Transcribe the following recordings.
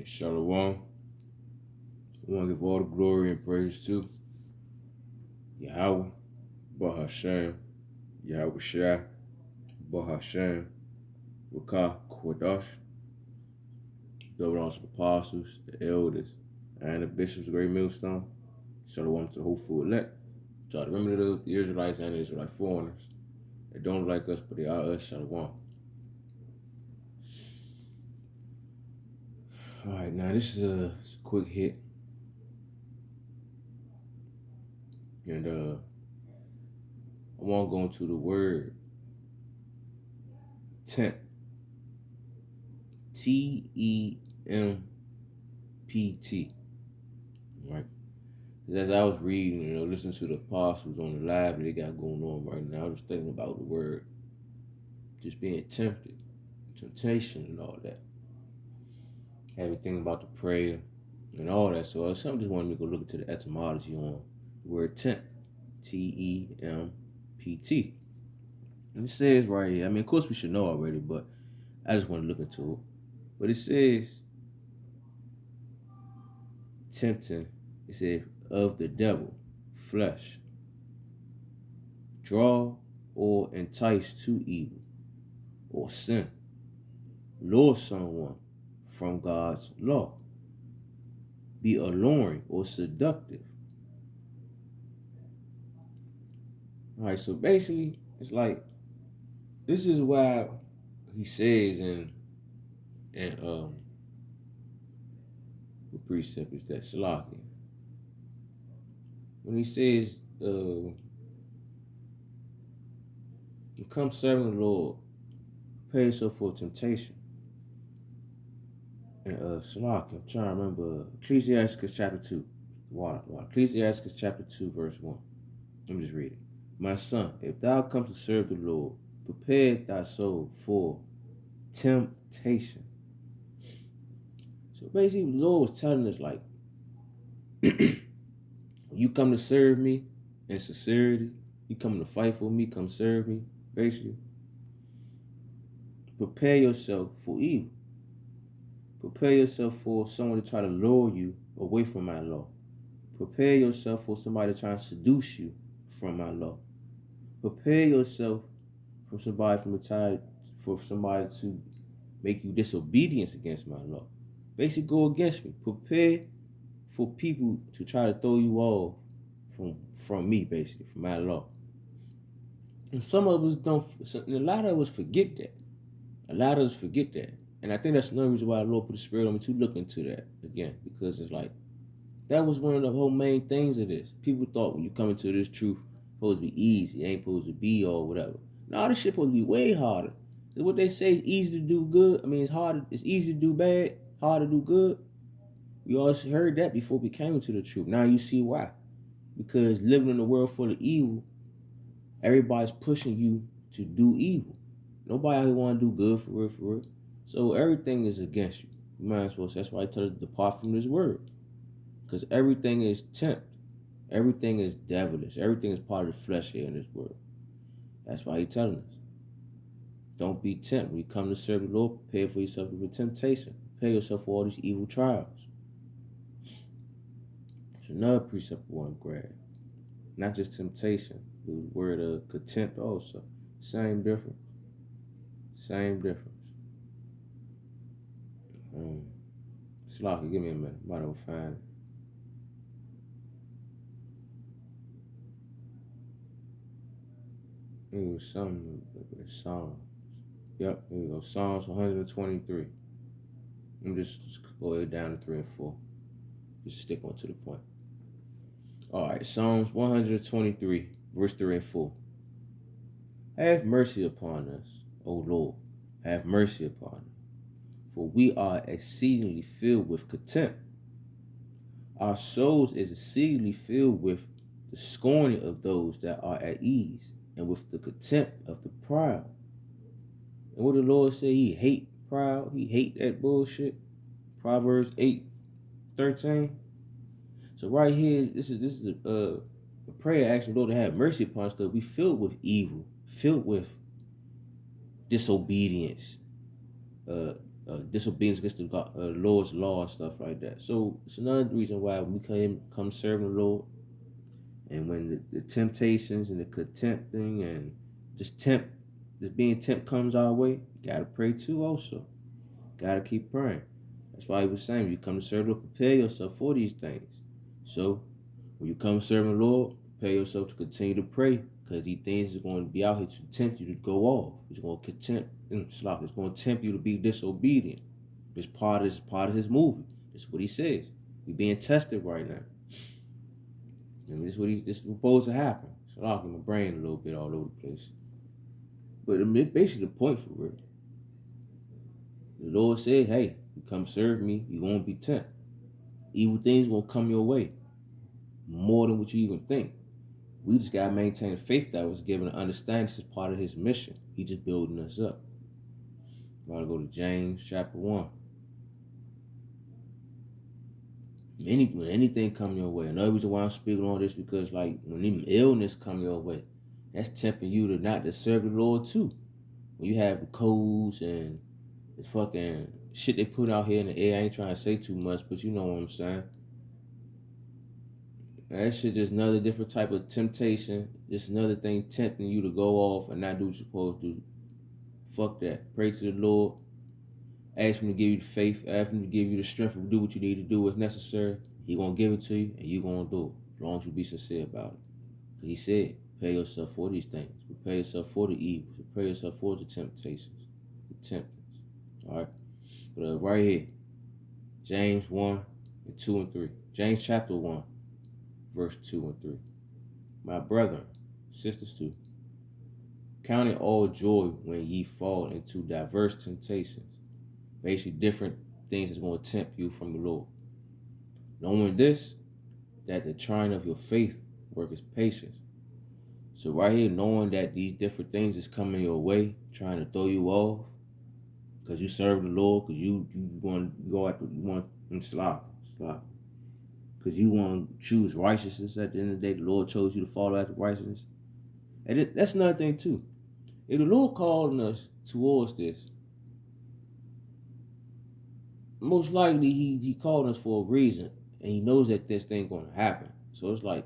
Shalom. We want to give all the glory and praise to Yahweh, Bahashem, Yahweh Shai, Bahashem, Wakah, Kwadash, the apostles, the elders, and the bishops of Great Millstone. Shalom to the hopeful elect. Try to remember the Israelites and the Israelite foreigners. They don't like us, but they are us. Shalom. All right, now this is a quick hit. And I want to go into the word tempt. Tempt. Right? As I was reading, listening to the apostles on the live that they got going on right now, I was thinking about the word just being tempted, temptation and all that. Having thinking about the prayer and all that. So some just wanted me to go look into the etymology on the word tempt. Tempt. And it says right here, of course we should know already, but I just want to look into it. But it says tempting, it says of the devil, flesh, draw or entice to evil or sin, lure someone from God's law, be alluring or seductive. All right, so basically, it's like, this is why he says in the precept is that Salaki. When he says, you come serving the Lord, prepare yourself for temptation. And Salaki, I'm trying to remember Ecclesiastes chapter 2. Ecclesiastes chapter 2, verse 1. Let me just read it. My son, if thou come to serve the Lord, prepare thy soul for temptation. So basically, the Lord was telling us, like, you come to serve me in sincerity, you come to fight for me, come serve me, basically. Prepare yourself for evil. Prepare yourself for someone to try to lure you away from my law. Prepare yourself for somebody trying to seduce you from my law. Prepare yourself for somebody to make you disobedience against my law. Basically, go against me. Prepare for people to try to throw you off from me, basically, from my law. And some of us don't, and a lot of us forget that. And I think that's another reason why the Lord put the Spirit on me to look into that again, because it's like, that was one of the whole main things of this. People thought when you come into this truth, it's supposed to be easy. It ain't supposed to be or whatever. No, this shit supposed to be way harder. What they say is easy to do good. It's hard. It's easy to do bad, hard to do good. We always heard that before we came into the truth. Now you see why. Because living in a world full of evil, everybody's pushing you to do evil. Nobody want to do good for real. So everything is against you. You might as well. That's why I tell you to depart from this word. Because everything is tempt. Everything is devilish. Everything is part of the flesh here in this world. That's why he's telling us. Don't be tempted. When you come to serve the Lord, prepare for yourself for temptation. Prepare yourself for all these evil trials. It's another precept I want to grab. Not just temptation. The word of contempt also. Same difference. Slocky, give me a minute. I'm about to find it. It was something with Psalms. Yep, here we go. Psalms 123. I'm just go ahead down to 3 and 4. Just stick on to the point. All right, Psalms 123, verse 3 and 4. Have mercy upon us, O Lord. Have mercy upon us. For we are exceedingly filled with contempt. Our souls is exceedingly filled with the scorning of those that are at ease, and with the contempt of the proud. And what the Lord say, he hate proud, he hate that bullshit. Proverbs 8:13. So right here, this is a prayer asking the Lord to have mercy upon us, because we filled with evil, filled with disobedience, disobedience against the Lord's law and stuff like that. So it's another reason why we come serving the Lord, and when the temptations and the contempt thing and this being tempt comes our way, gotta pray too also. Gotta keep praying. That's why he was saying, when you come to serve the Lord, prepare yourself for these things. So when you come serving the Lord, prepare yourself to continue to pray, because these things are going to be out here to tempt you to go off. It's going to it's going to tempt you to be disobedient. It's part of his movie. That's what he says. We're being tested right now. And this is supposed to happen. So I'll get my brain a little bit all over the place. But it's basically the point for real. The Lord said, hey, you come serve me, you're going to be tempted. Evil things going to come your way. More than what you even think. We just got to maintain the faith that was given to understand this is part of his mission. He just building us up. I'm going to go to James chapter 1. When anything come your way, another reason why I'm speaking on this, because like when even illness come your way, that's tempting you to not to serve the Lord too. When you have the colds and the fucking shit they put out here in the air, I ain't trying to say too much, but you know what I'm saying. That shit is another different type of temptation. Just another thing tempting you to go off and not do what you're supposed to do. Fuck that. Pray to the Lord. Ask him to give you the faith. Ask him to give you the strength to do what you need to do if necessary. He gonna give it to you, and you gonna do it. As long as you be sincere about it. He said, prepare yourself for these things. Prepare yourself for the evil. Prepare yourself for the temptations. The temptings. Alright? But right here, James 1 and 2 and 3. James chapter 1, verse 2 and 3. My brethren, sisters too, count it all joy when ye fall into diverse temptations. Basically different things that's going to tempt you from the Lord. Knowing this, that the trying of your faith worketh patience. So right here, knowing that these different things is coming your way, trying to throw you off, because you serve the Lord, because you want to go after, you want to slop, because you want to choose righteousness. At the end of the day, the Lord chose you to follow after righteousness. And that's another thing too. If the Lord calling us towards this, most likely he called us for a reason, and he knows that this thing gonna happen. So it's like,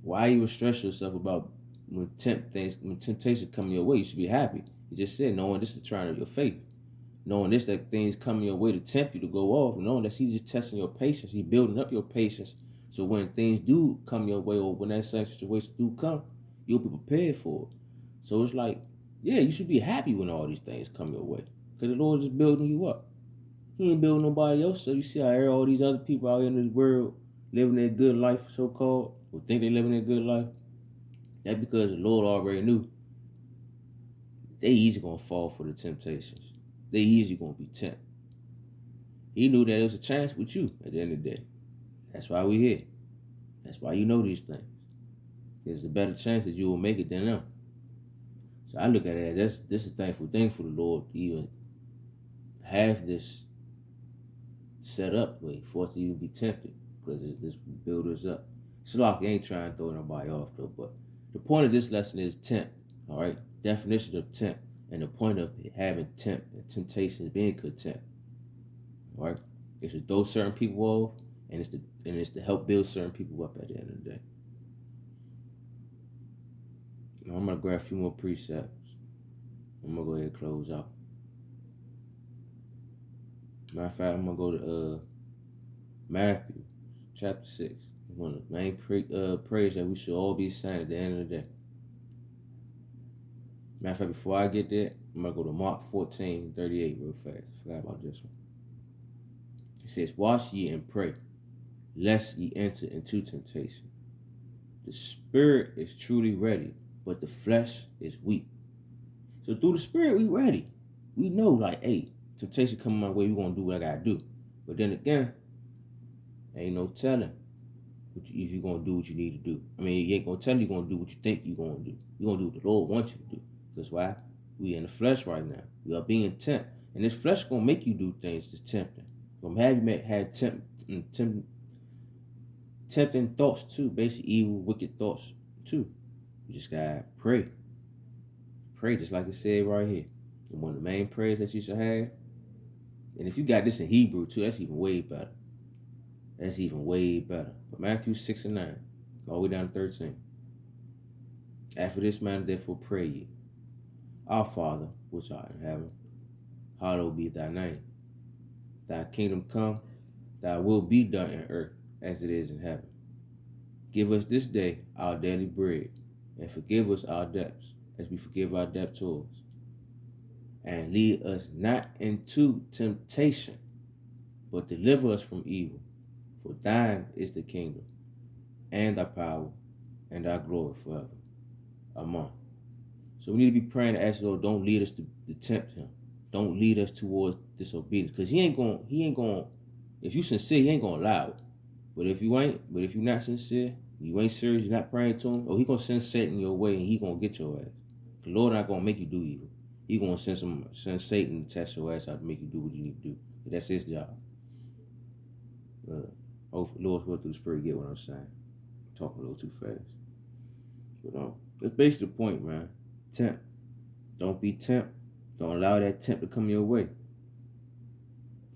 why even stress yourself about when temptation coming your way? You should be happy. He just said, knowing this is the trying of your faith, knowing this that things coming your way to tempt you to go off, knowing that he's just testing your patience, he's building up your patience. So when things do come your way, or when that same situation do come, you'll be prepared for it. So it's like, yeah, you should be happy when all these things come your way. Because the Lord is building you up. He ain't building nobody else. So you see how all these other people out here in this world living their good life, so-called, or think they living their good life. That's because the Lord already knew they easy going to fall for the temptations. They easy going to be tempted. He knew that there was a chance with you at the end of the day. That's why we here. That's why you know these things. There's a better chance that you will make it than them. So I look at it as this is a thankful thing for the Lord to even have this set up for us to even be tempted, because this build us up. Slock ain't trying to throw nobody off though, but the point of this lesson is tempt. All right, definition of tempt, and the point of having tempt and temptation being contempt. All right, it's to throw certain people off, and it's to help build certain people up at the end of the day. Now, I'm gonna grab a few more precepts. I'm gonna go ahead and close out. Matter of fact, I'm gonna go to Matthew chapter 6. One of the main prayers that we should all be saying at the end of the day. Matter of fact, before I get there, I'm gonna go to Mark 14:38 real fast. I forgot about this one. It says, "Watch ye and pray, lest ye enter into temptation. The spirit is truly ready, but the flesh is weak." So through the spirit, we ready. We know, like, hey, temptation coming my way, we gonna do what I gotta do. But then again, ain't no telling if you're gonna do what you need to do. I mean, you ain't gonna tell you gonna do what you think you're gonna do. You're gonna do what the Lord wants you to do. That's why we in the flesh right now. We are being tempted. And this flesh gonna make you do things that's tempting. Gonna have you have tempting thoughts too, basically evil, wicked thoughts too. You just gotta pray. Pray, just like it said right here. And one of the main prayers that you should have, and if you got this in Hebrew too, that's even way better. That's even way better. But Matthew 6 and 9, all the way down to 13. After this manner, therefore, pray ye, Our Father, which art in heaven, hallowed be thy name. Thy kingdom come, thy will be done in earth as it is in heaven. Give us this day our daily bread, and forgive us our debts, as we forgive our debtors. And lead us not into temptation, but deliver us from evil. For thine is the kingdom, and thy power, and thy glory forever. Amen. So we need to be praying to ask the Lord, don't lead us to tempt him. Don't lead us towards disobedience. Because he ain't going, if you sincere, he ain't going to allow it. But if you're not sincere, you ain't serious, you're not praying to him, he going to send Satan your way and he going to get your ass. The Lord not going to make you do evil. He going to send Satan to test your ass out to make you do what you need to do. That's his job. Hopefully, Lord's will through the Spirit get what I'm saying. I'm talking a little too fast. But that's basically the point, man. Tempt. Don't be tempted. Don't allow that tempt to come your way.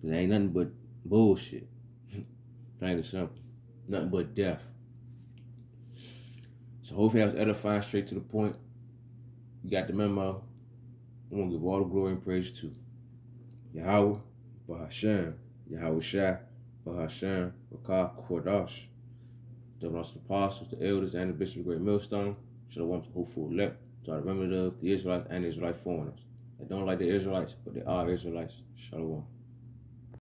It ain't nothing but bullshit. Plain and simple. Nothing but death. So hopefully I was edifying, straight to the point. You got the memo. I'm going to give all the glory and praise to Yahweh, Bahashem, Yahweh Shai, Bahashem, Bakar, Kordash, the apostles, the elders, and the bishop of the great millstone. Shalom to hopeful elect. So I remember the Israelites and the Israelite foreigners. They don't like the Israelites, but they are Israelites. Shalom.